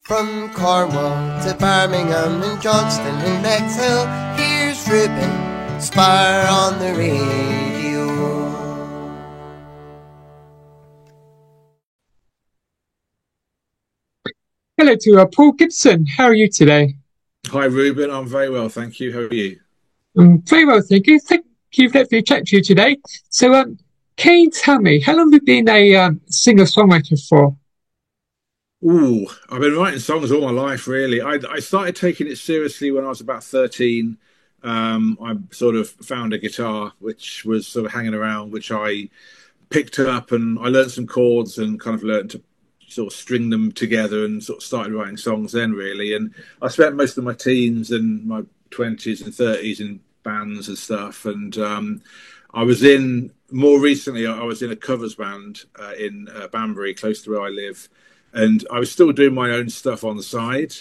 From Cornwall to Birmingham and Johnston and Bexhill, here's Ruben Spar on the radio. Hello to Paul Gibson. How are you today? Hi, Ruben. I'm very well, thank you. How are you? Very well, thank you. Thank you for letting me chat to you today. So, can you tell me, how long have you been a singer-songwriter for? Ooh, I've been writing songs all my life, really. I started taking it seriously when I was about 13. I sort of found a guitar, which was sort of hanging around, which I picked up and I learned some chords and kind of learned to sort of string them together and sort of started writing songs then, really. And I spent most of my teens and my 20s and 30s in bands and stuff. And I was in, more recently, I was in a covers band in Banbury, close to where I live. And I was still doing my own stuff on the side.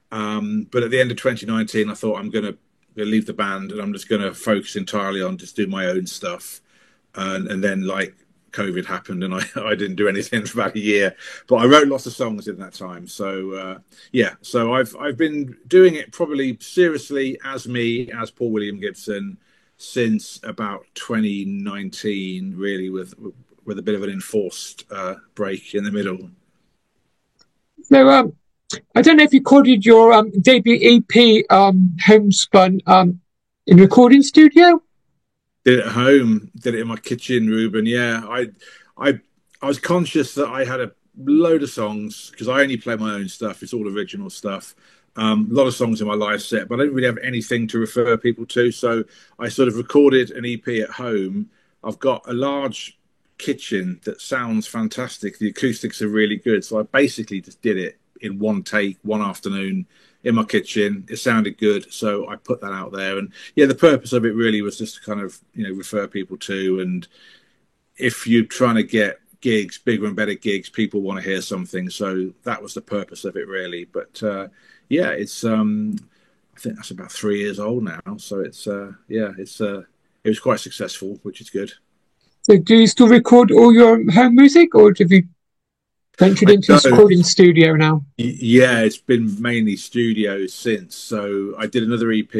But at the end of 2019, I thought I'm going to leave the band and I'm just going to focus entirely on just doing my own stuff. And then, like, COVID happened and I didn't do anything for about a year. But I wrote lots of songs in that time. So, so I've been doing it probably seriously as me, as Paul William Gibson, since about 2019, really, with a bit of an enforced break in the middle. So, I don't know if you recorded your debut EP, Homespun, in a recording studio? Did it at home, did it in my kitchen, Ruben. Yeah, I was conscious that I had a load of songs because I only play my own stuff. It's all original stuff. A lot of songs in my live set, but I didn't really have anything to refer people to. So I sort of recorded an EP at home. I've got a large kitchen that sounds fantastic. The acoustics are really good. So I basically just did it in one take, one afternoon in my kitchen. It sounded good. So I put that out there. And yeah, the purpose of it really was just to kind of, refer people to. And if you're trying to get gigs, bigger and better gigs, people want to hear something. So that was the purpose of it really. But it's, I think that's about 3 years old now. So it's, it was quite successful, which is good. So do you still record all your home music or have you ventured into a recording studio now? Yeah, it's been mainly studio since. So I did another EP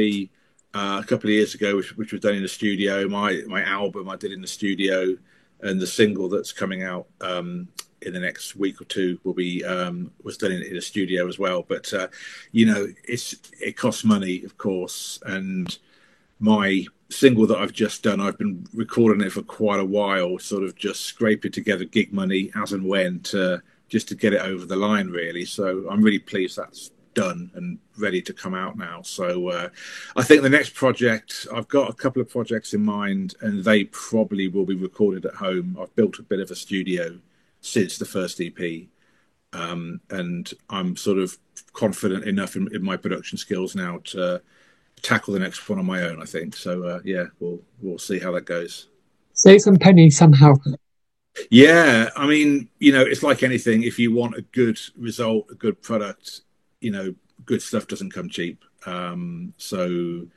a couple of years ago, which was done in the studio. My album I did in the studio, and the single that's coming out in the next week or two will be was done in a studio as well. But it costs money, of course, and my single that I've just done, I've been recording it for quite a while, sort of just scraping together gig money as and when to get it over the line, really. So I'm really pleased that's done and ready to come out now. So I think the next project, I've got a couple of projects in mind and they probably will be recorded at home. I've built a bit of a studio since the first EP. And I'm sort of confident enough in my production skills now to tackle the next one on my own, I think. So we'll see how that goes. Save some pennies somehow. Yeah, I mean, it's like anything. If you want a good result, a good product, good stuff doesn't come cheap. So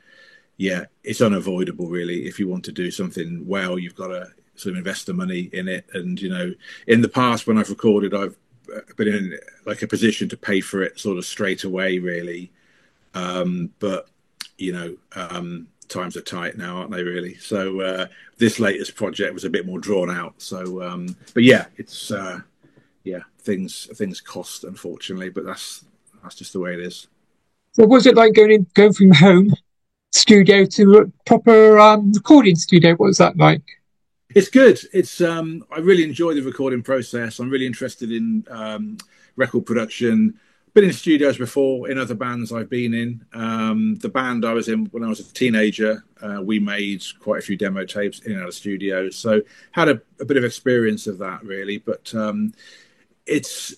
yeah, it's unavoidable really. If you want to do something well, you've got to sort of invest the money in it. And in the past when I've recorded, I've been in like a position to pay for it sort of straight away, really. But times are tight now, aren't they, really? So this latest project was a bit more drawn out. So but yeah, it's things cost, unfortunately, but that's just the way it is. So what was it like going from home studio to a proper recording studio? What was that like? It's good. It's I really enjoy the recording process. I'm really interested in record production. Been in studios before in other bands I've been in. The band I was in when I was a teenager, we made quite a few demo tapes in and out of studios, so had a bit of experience of that, really. But it's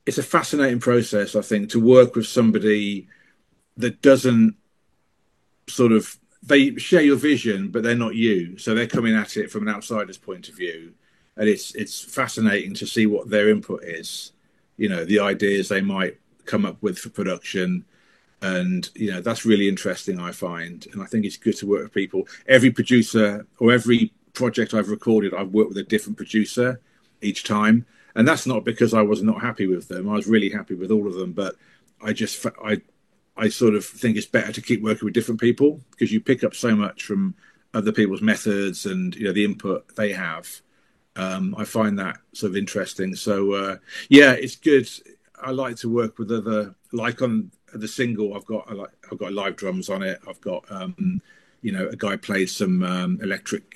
a fascinating process, I think, to work with somebody that doesn't sort of, they share your vision, but they're not you. So they're coming at it from an outsider's point of view, and it's fascinating to see what their input is. The ideas they might come up with for production, and that's really interesting, I find. And I think it's good to work with people. Every producer or every project I've recorded, I've worked with a different producer each time, and that's not because I was not happy with them. I was really happy with all of them, but I sort of think it's better to keep working with different people because you pick up so much from other people's methods and the input they have. I find that sort of interesting. So yeah, it's good. I like to work with other, like on the single, I've got live drums on it. I've got a guy played some electric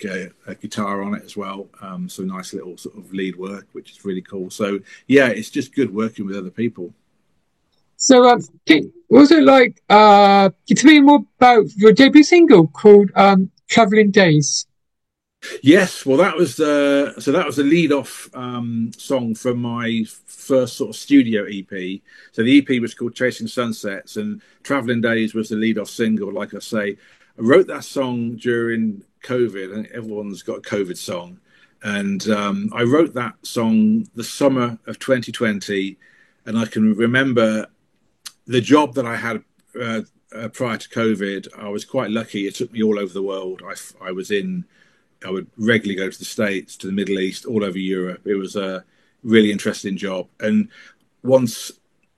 guitar on it as well. So nice little sort of lead work, which is really cool. So yeah, it's just good working with other people. So, was it like, can you tell me more about your debut single called Traveling Days? Yes, well, that was the lead off song from my first sort of studio EP. So the EP was called Chasing Sunsets, and Traveling Days was the lead off single. Like I say, I wrote that song during COVID, and everyone's got a COVID song. And I wrote that song the summer of 2020, and I can remember the job that I had prior to COVID. I was quite lucky. It took me all over the world. I would regularly go to the States, to the Middle East, all over Europe. It was a really interesting job. And once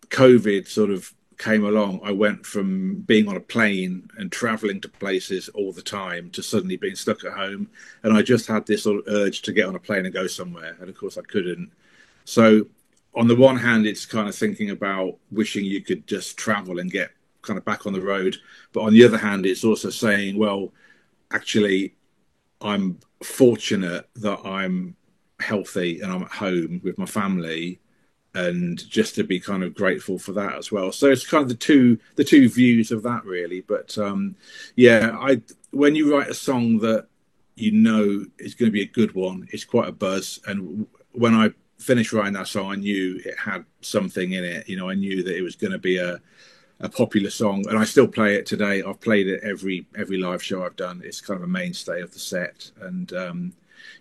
COVID sort of came along, I went from being on a plane and traveling to places all the time to suddenly being stuck at home. And I just had this sort of urge to get on a plane and go somewhere. And of course I couldn't. So on the one hand, it's kind of thinking about wishing you could just travel and get kind of back on the road. But on the other hand, it's also saying, well, actually, I'm fortunate that I'm healthy and I'm at home with my family, and just to be kind of grateful for that as well. So it's kind of the two views of that really. But yeah, when you write a song that is going to be a good one, it's quite a buzz. And when I finished writing that song, I knew it had something in it. I knew that it was going to be a popular song, and I still play it today. I've played it every live show I've done. It's kind of a mainstay of the set, and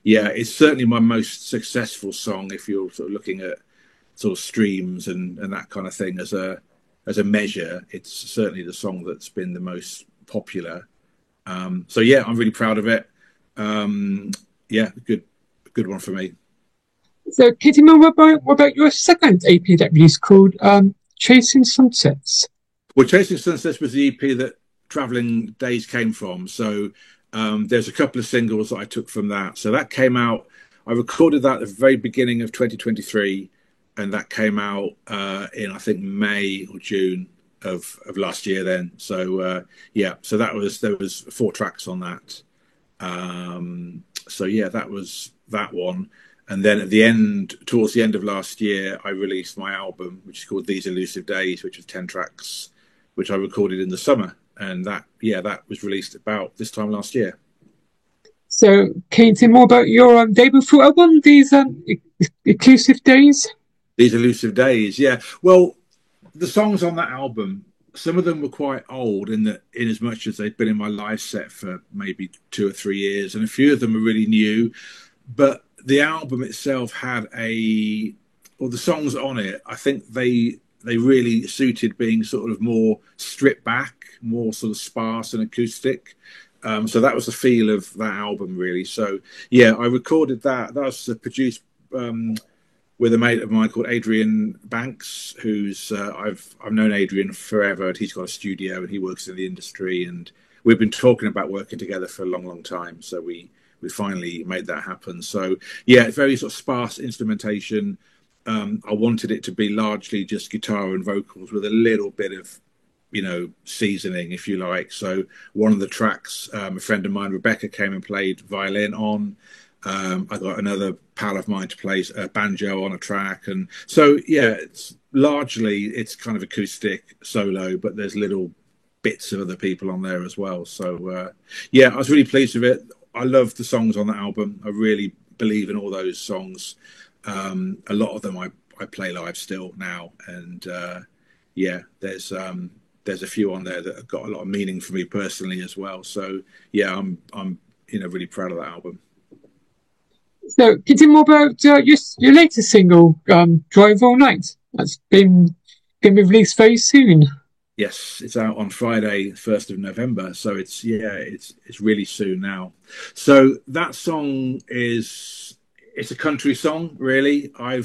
yeah, it's certainly my most successful song if you're sort of looking at sort of streams and that kind of thing as a measure. It's certainly the song that's been the most popular. So yeah, I'm really proud of it. Yeah, good one for me. So, can you tell me what about your second EP that released called Chasing Sunsets? Well, Chasing Sunsets was the EP that Traveling Days came from. So there's a couple of singles that I took from that. So that came out, I recorded that at the very beginning of 2023, and that came out in, I think, May or June of last year then. So yeah, so there was 4 tracks on that. So yeah, that was that one. And then towards the end of last year, I released my album, which is called These Elusive Days, which was 10 tracks, which I recorded in the summer. And that was released about this time last year. So, can you tell me more about your debut album, These Elusive Days? These Elusive Days, yeah. Well, the songs on that album, some of them were quite old in as much as they'd been in my live set for maybe 2 or 3 years, and a few of them are really new. But the album itself had the songs on it, I think they really suited being sort of more stripped back, more sort of sparse and acoustic. So that was the feel of that album, really. So yeah, I recorded that. That was produced with a mate of mine called Adrian Banks, who's I've known Adrian forever, and he's got a studio and he works in the industry, and we've been talking about working together for a long time. So we finally made that happen. So yeah, it's very sort of sparse instrumentation. I wanted it to be largely just guitar and vocals with a little bit of, seasoning, if you like. So one of the tracks, a friend of mine, Rebecca, came and played violin on. I got another pal of mine to play a banjo on a track. And so, yeah, it's kind of acoustic solo, but there's little bits of other people on there as well. So yeah, I was really pleased with it. I love the songs on that album. I really believe in all those songs. A lot of them I play live still now, and yeah, there's a few on there that have got a lot of meaning for me personally as well. So yeah, I'm really proud of that album. So, can you tell me more about your latest single, Drive All Night? That's been going to be released very soon. Yes, it's out on Friday, 1st of November. So it's really soon now. So that song it's it's a country song, really. I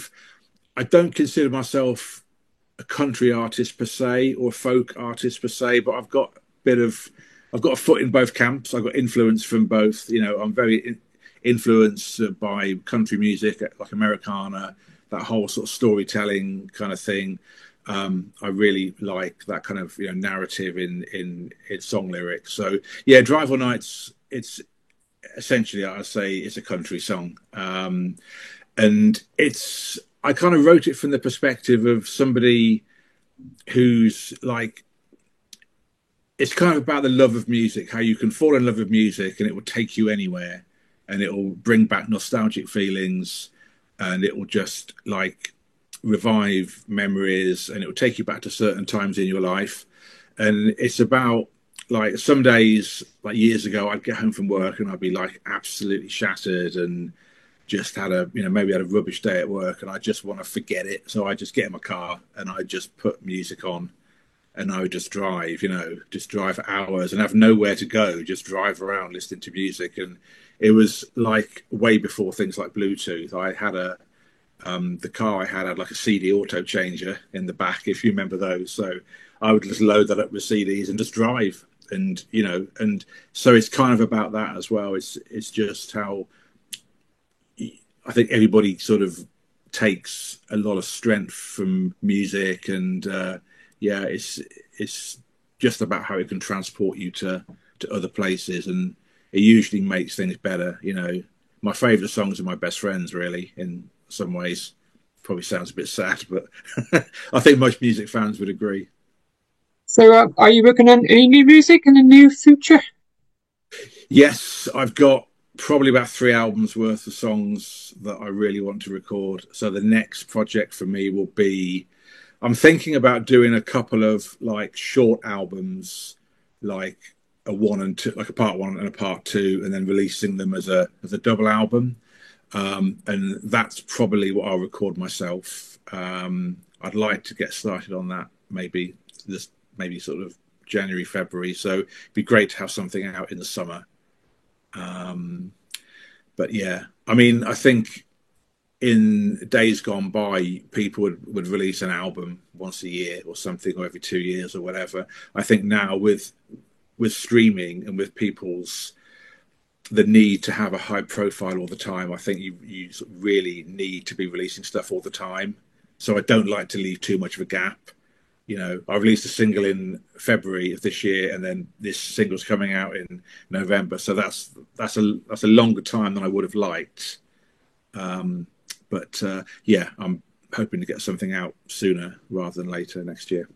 don't consider myself a country artist per se or a folk artist per se, but I've got a foot in both camps. I've got influence from both. You know, I'm very influenced by country music, like Americana, that whole sort of storytelling kind of thing. I really like that kind of narrative in song lyrics. So yeah, Drive All Nights. It's essentially, I say, it's a country song, and I kind of wrote it from the perspective of somebody who's like, it's kind of about the love of music, how you can fall in love with music and it will take you anywhere, and it will bring back nostalgic feelings, and it will just like revive memories, and it will take you back to certain times in your life. And it's about, like, some days, like years ago, I'd get home from work and I'd be like absolutely shattered and just had maybe had a rubbish day at work, and I just want to forget it. So I just get in my car and I just put music on, and I would just drive for hours and have nowhere to go, just drive around listening to music. And it was like way before things like Bluetooth. I had the car I had like a CD auto changer in the back, if you remember those. So I would just load that up with CDs and just drive. And and so it's kind of about that as well. It's just how I think everybody sort of takes a lot of strength from music, and yeah, it's just about how it can transport you to other places, and it usually makes things better. My favourite songs are my best friends, really, in some ways. Probably sounds a bit sad, but I think most music fans would agree. So, are you working on any new music in the near future? Yes, I've got probably about 3 albums worth of songs that I really want to record. So the next project for me will be, I'm thinking about doing a couple of like short albums, like a one and two, like a part one and a part two, and then releasing them as a double album. And that's probably what I'll record myself. I'd like to get started on that maybe sort of January, February. So it'd be great to have something out in the summer. But yeah, I mean, I think in days gone by, people would release an album once a year or something, or every 2 years or whatever. I think now with streaming and with the need to have a high profile all the time, I think you really need to be releasing stuff all the time. So I don't like to leave too much of a gap. I released a single in February of this year, and then this single's coming out in November. So that's a longer time than I would have liked. But yeah, I'm hoping to get something out sooner rather than later next year.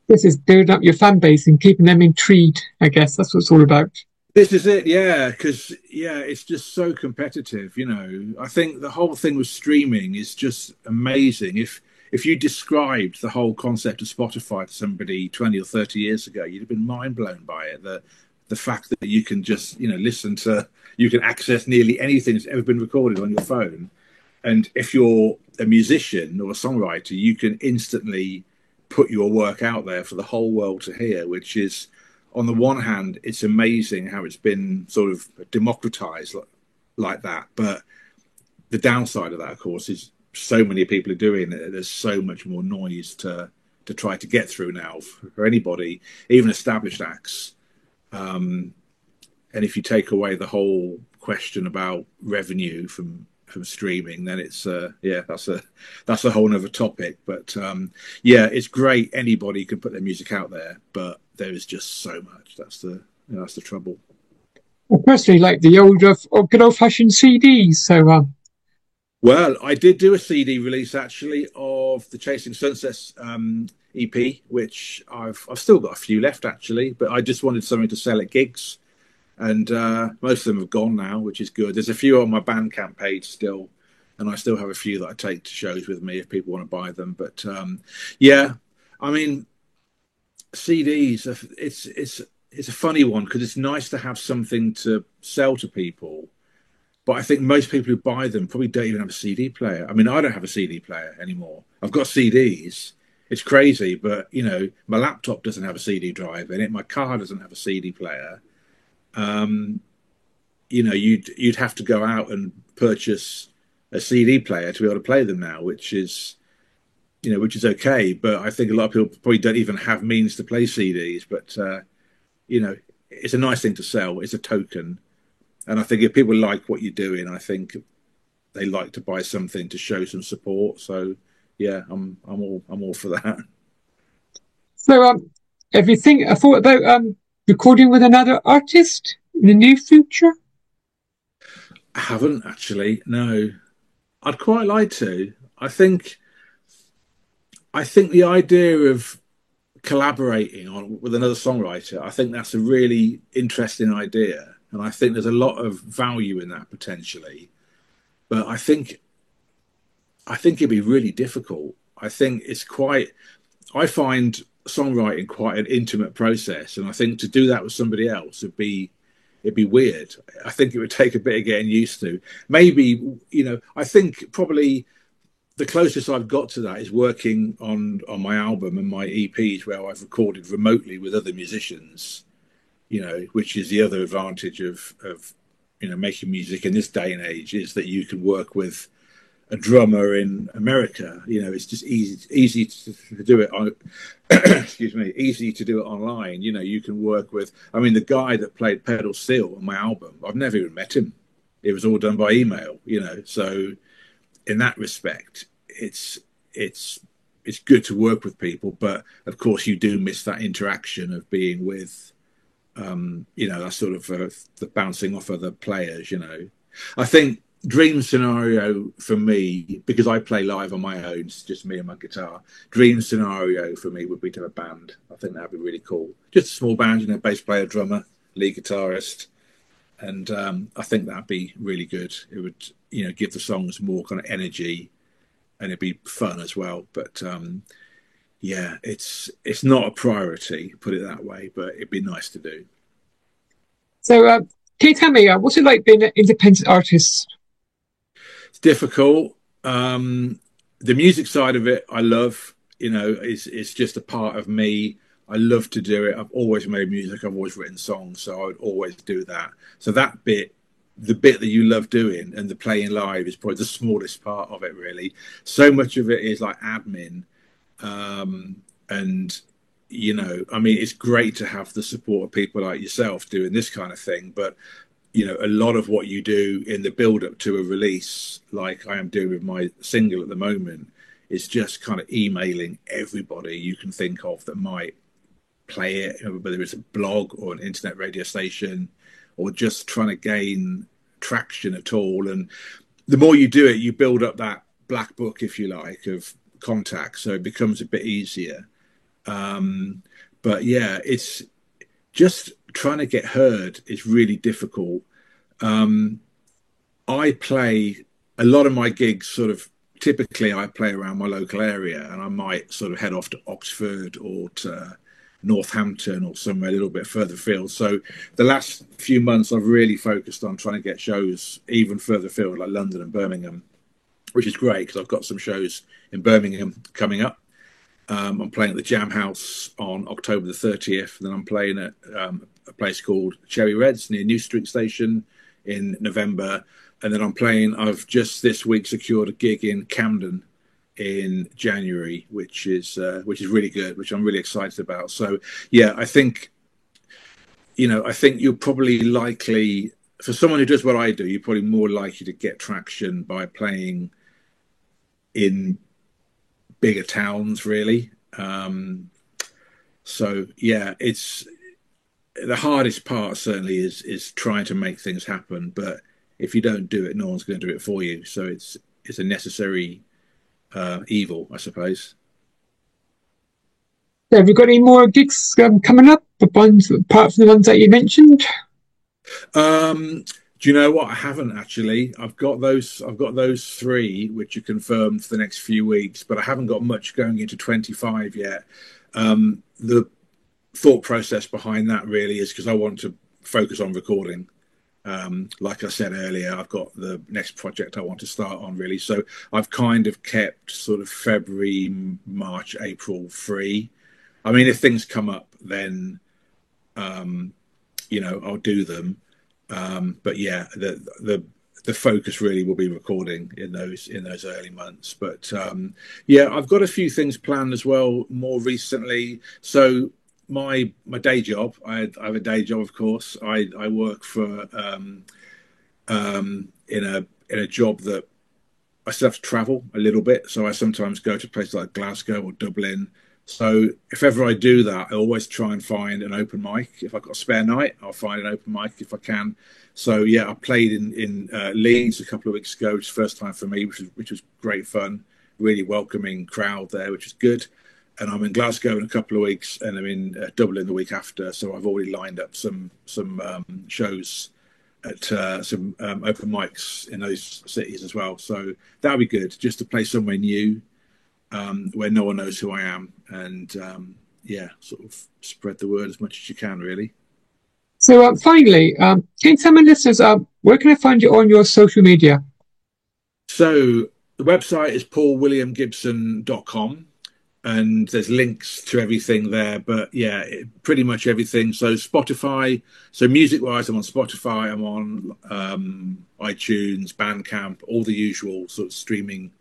This is building up your fan base and keeping them intrigued, I guess. That's what it's all about. This is it, yeah, because it's just so competitive. I think the whole thing with streaming is just amazing. If you described the whole concept of Spotify to somebody 20 or 30 years ago, you'd have been mind blown by it. The fact that you can just you can access nearly anything that's ever been recorded on your phone, and if you're a musician or a songwriter, you can instantly put your work out there for the whole world to hear, which is, on the one hand, it's amazing how it's been sort of democratized like that. But the downside of that, of course, is so many people are doing it. There's so much more noise to try to get through now for anybody, even established acts. And if you take away the whole question about revenue from streaming, then it's that's a whole nother topic. But yeah, it's great. Anybody can put their music out there, but there is just so much. That's the trouble. I personally like the good old fashioned CDs. So, well, I did do a CD release actually of the Chasing Sunsets EP, which I've still got a few left actually, but I just wanted something to sell at gigs. And most of them have gone now, which is good. There's a few on my Bandcamp page still, and I still have a few that I take to shows with me if people want to buy them. But yeah, I mean, CDs, it's a funny one because it's nice to have something to sell to people. But I think most people who buy them probably don't even have a CD player. I mean, I don't have a CD player anymore. I've got CDs. It's crazy, but my laptop doesn't have a CD drive in it. My car doesn't have a CD player. You'd have to go out and purchase a CD player to be able to play them now, which is which is okay. But I think a lot of people probably don't even have means to play CDs. But it's a nice thing to sell. It's a token, and I think if people like what you're doing, I think they like to buy something to show some support. So yeah, I'm all for that. So, have you thought about recording with another artist in the near future? I haven't actually. No, I'd quite like to. I think the idea of collaborating with another songwriter, I think that's a really interesting idea, and I think there's a lot of value in that potentially. But I think it'd be really difficult. I think I find songwriting quite an intimate process, and I think to do that with somebody else it'd be weird. I think it would take a bit of getting used to. Maybe I think probably the closest I've got to that is working on my album and my EPs, where I've recorded remotely with other musicians. Which is the other advantage of making music in this day and age, is that you can work with a drummer in America. It's just easy to do it on. Excuse me, easy to do it online. You can work with. I mean, the guy that played pedal steel on my album, I've never even met him. It was all done by email. So in that respect, it's good to work with people, but of course you do miss that interaction of being with that sort of the bouncing off other players. I think dream scenario for me, because I play live on my own, it's just me and my guitar. Dream scenario for me would be to have a band. I think that'd be really cool. Just a small band, bass player, drummer, lead guitarist, and I think that'd be really good. It would give the songs more kind of energy, and it'd be fun as well. But yeah, it's not a priority, put it that way, but it'd be nice to do. So, can you tell me what's it like being an independent artist? It's difficult. The music side of it, I love. It's just a part of me. I love to do it. I've always made music. I've always written songs, so I would always do that. So that bit, the bit that you love doing, and the playing live is probably the smallest part of it, really. So much of it is like admin. And I mean, it's great to have the support of people like yourself doing this kind of thing, but a lot of what you do in the build up to a release, like I am doing with my single at the moment, is just kind of emailing everybody you can think of that might play it, whether it's a blog or an internet radio station, or just trying to gain traction at all. And the more you do it, you build up that black book, if you like, of contacts, so it becomes a bit easier. But yeah, it's just trying to get heard is really difficult. I play a lot of my gigs typically I play around my local area, and I might sort of head off to Oxford or to Northampton or somewhere a little bit further afield. So the last few months I've really focused on trying to get shows even further afield, like London and Birmingham, which is great because I've got some shows in Birmingham coming up. I'm playing at the Jam House on October the 30th. And then I'm playing at a place called Cherry Reds near New Street Station in November. And then I've just this week secured a gig in Camden in January, which is really good, which I'm really excited about. So yeah, I think you're probably likely, for someone who does what I do, you're probably more likely to get traction by playing in bigger towns, really. So yeah, it's the hardest part certainly is trying to make things happen, but if you don't do it, no one's going to do it for you. So it's a necessary evil, I suppose. Have you got any more gigs coming up, apart from the ones that you mentioned? Do you know what? I haven't actually. I've got those 3 which are confirmed for the next few weeks, but I haven't got much going into 25 yet. The thought process behind that really is because I want to focus on recording. Like I said earlier, I've got the next project I want to start on really. So I've kind of kept sort of February, March, April free. I mean, if things come up, then I'll do them. But yeah, the focus really will be recording in those early months. But yeah, I've got a few things planned as well more recently. So my day job, I have a day job, of course. I work for in a job that I still have to travel a little bit. So I sometimes go to places like Glasgow or Dublin. So if ever I do that, I always try and find an open mic. If I've got a spare night, I'll find an open mic if I can. So yeah, I played in Leeds a couple of weeks ago, which was the first time for me, which was great fun. Really welcoming crowd there, which is good. And I'm in Glasgow in a couple of weeks, and I'm in Dublin the week after. So I've already lined up some shows at some open mics in those cities as well. So that'll be good, just to play somewhere new, where no one knows who I am, and yeah, sort of spread the word as much as you can, really. So finally, can you tell my listeners where can I find you on your social media? So the website is paulwilliamgibson.com, and there's links to everything there. But yeah, pretty much everything. So Spotify. So music-wise, I'm on Spotify. I'm on iTunes, Bandcamp, all the usual sort of streaming,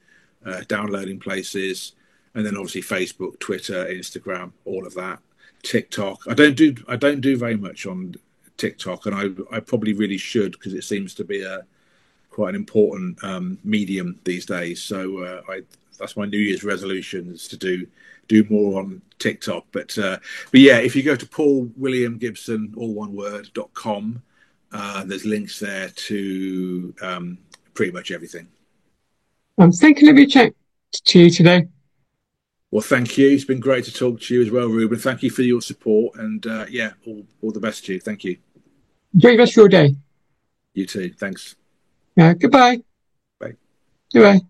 downloading places, and then obviously Facebook, Twitter, Instagram, all of that. TikTok. I don't do very much on TikTok, and I probably really should, because it seems to be quite an important medium these days. So that's my New Year's resolution, is to do more on TikTok. But yeah, if you go to paulwilliamgibson, all one word.com, there's links there to pretty much everything. Thank you, let me chat to you today. Well, thank you. It's been great to talk to you as well, Ruben. Thank you for your support, and yeah, all the best to you. Thank you. Enjoy the rest of your day. You too. Thanks. Goodbye. Bye. Goodbye.